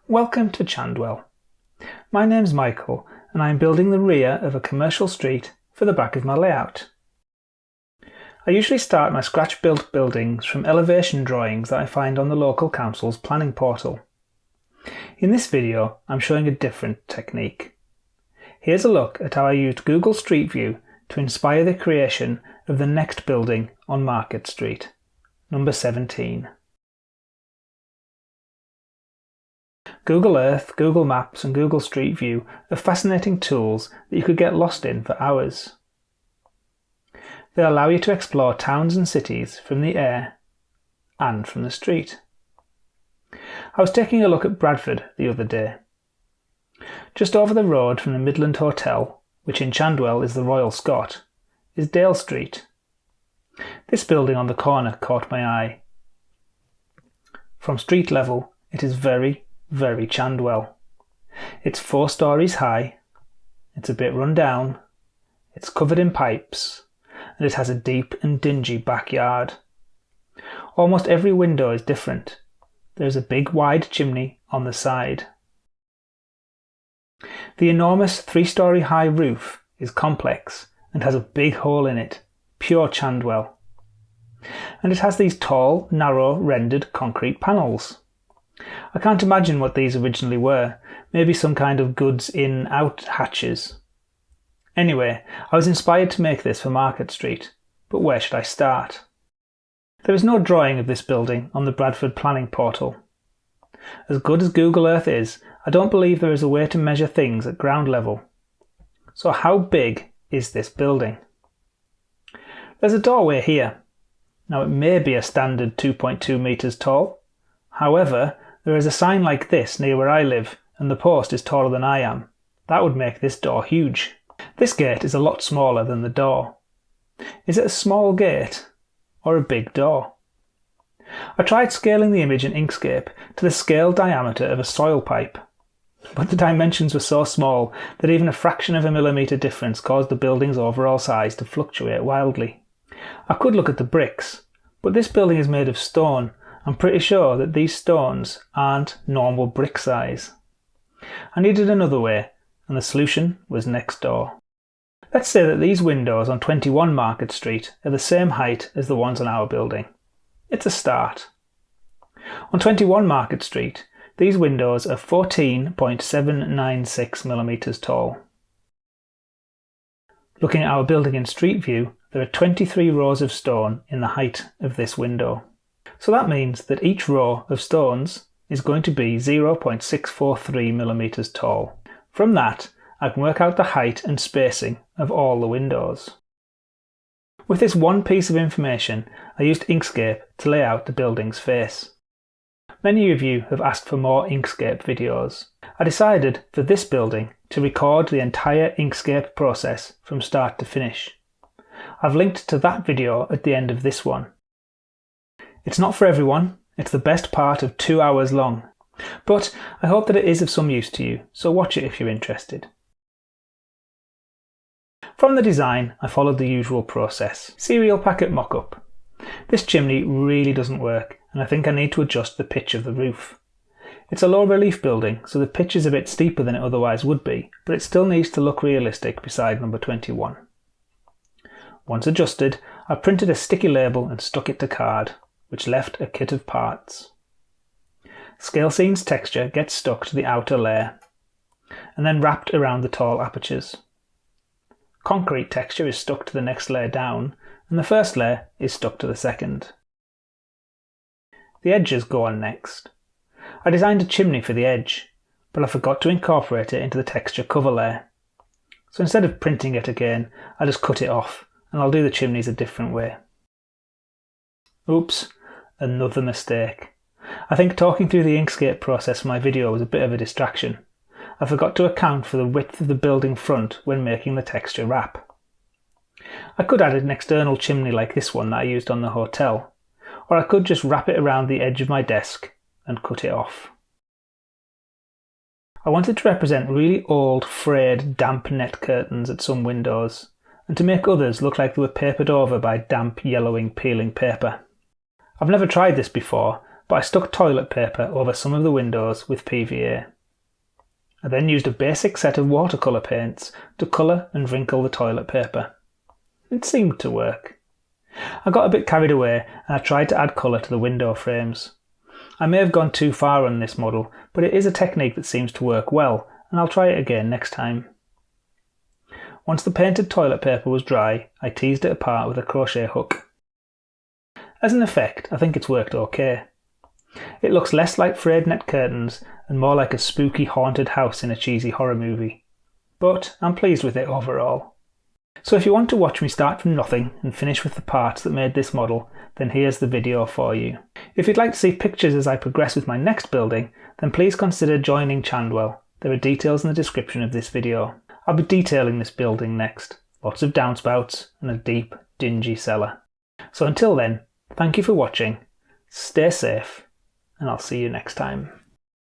Welcome to Chandwell. My name's Michael and I'm building the rear of a commercial street for the back of my layout. I usually start my scratch-built buildings from elevation drawings that I find on the local council's planning portal. In this video I'm showing a different technique. Here's a look at how I used Google Street View to inspire the creation of the next building on Market Street, number 17. Google Earth, Google Maps and Google Street View are fascinating tools that you could get lost in for hours. They allow you to explore towns and cities from the air and from the street. I was taking a look at Bradford the other day. Just over the road from the Midland Hotel, which in Chandwell is the Royal Scot, is Dale Street. This building on the corner caught my eye. From street level, it is very Chandwell. It's 4 stories high, it's a bit run down, it's covered in pipes, and it has a deep and dingy backyard. Almost every window is different. There's a big wide chimney on the side. The enormous 3-story high roof is complex and has a big hole in it, pure Chandwell. And it has these tall, narrow, rendered concrete panels. I can't imagine what these originally were, maybe some kind of goods in-out hatches. Anyway, I was inspired to make this for Market Street, but where should I start? There is no drawing of this building on the Bradford planning portal. As good as Google Earth is, I don't believe there is a way to measure things at ground level. So how big is this building? There's a doorway here. Now it may be a standard 2.2 metres tall. However, there is a sign like this near where I live, and the post is taller than I am. That would make this door huge. This gate is a lot smaller than the door. Is it a small gate or a big door? I tried scaling the image in Inkscape to the scale diameter of a soil pipe, but the dimensions were so small that even a fraction of a millimetre difference caused the building's overall size to fluctuate wildly. I could look at the bricks, but this building is made of stone. I'm pretty sure that these stones aren't normal brick size. I needed another way, and the solution was next door. Let's say that these windows on 21 Market Street are the same height as the ones on our building. It's a start. On 21 Market Street, these windows are 14.796 millimetres tall. Looking at our building in Street View, there are 23 rows of stone in the height of this window. So that means that each row of stones is going to be 0.643 millimetres tall. From that, I can work out the height and spacing of all the windows. With this one piece of information, I used Inkscape to lay out the building's face. Many of you have asked for more Inkscape videos. I decided for this building to record the entire Inkscape process from start to finish. I've linked to that video at the end of this one. It's not for everyone, it's the best part of 2 hours long, but I hope that it is of some use to you, so watch it if you're interested. From the design, I followed the usual process. Cereal packet mock-up. This chimney really doesn't work, and I think I need to adjust the pitch of the roof. It's a low relief building, so the pitch is a bit steeper than it otherwise would be, but it still needs to look realistic beside number 21. Once adjusted, I printed a sticky label and stuck it to card, which left a kit of parts. Scale scene's texture gets stuck to the outer layer, and then wrapped around the tall apertures. Concrete texture is stuck to the next layer down, and the first layer is stuck to the second. The edges go on next. I designed a chimney for the edge, but I forgot to incorporate it into the texture cover layer. So instead of printing it again, I just cut it off, and I'll do the chimneys a different way. Oops, another mistake. I think talking through the Inkscape process for my video was a bit of a distraction. I forgot to account for the width of the building front when making the texture wrap. I could add an external chimney like this one that I used on the hotel, or I could just wrap it around the edge of my desk and cut it off. I wanted to represent really old, frayed, damp net curtains at some windows, and to make others look like they were papered over by damp, yellowing, peeling paper. I've never tried this before, but I stuck toilet paper over some of the windows with PVA. I then used a basic set of watercolour paints to colour and wrinkle the toilet paper. It seemed to work. I got a bit carried away and I tried to add colour to the window frames. I may have gone too far on this model, but it is a technique that seems to work well, and I'll try it again next time. Once the painted toilet paper was dry, I teased it apart with a crochet hook. As an effect, I think it's worked okay. It looks less like frayed net curtains and more like a spooky haunted house in a cheesy horror movie. But I'm pleased with it overall. So if you want to watch me start from nothing and finish with the parts that made this model, then here's the video for you. If you'd like to see pictures as I progress with my next building, then please consider joining Chandwell. There are details in the description of this video. I'll be detailing this building next. Lots of downspouts and a deep, dingy cellar. So until then, thank you for watching, stay safe, and I'll see you next time.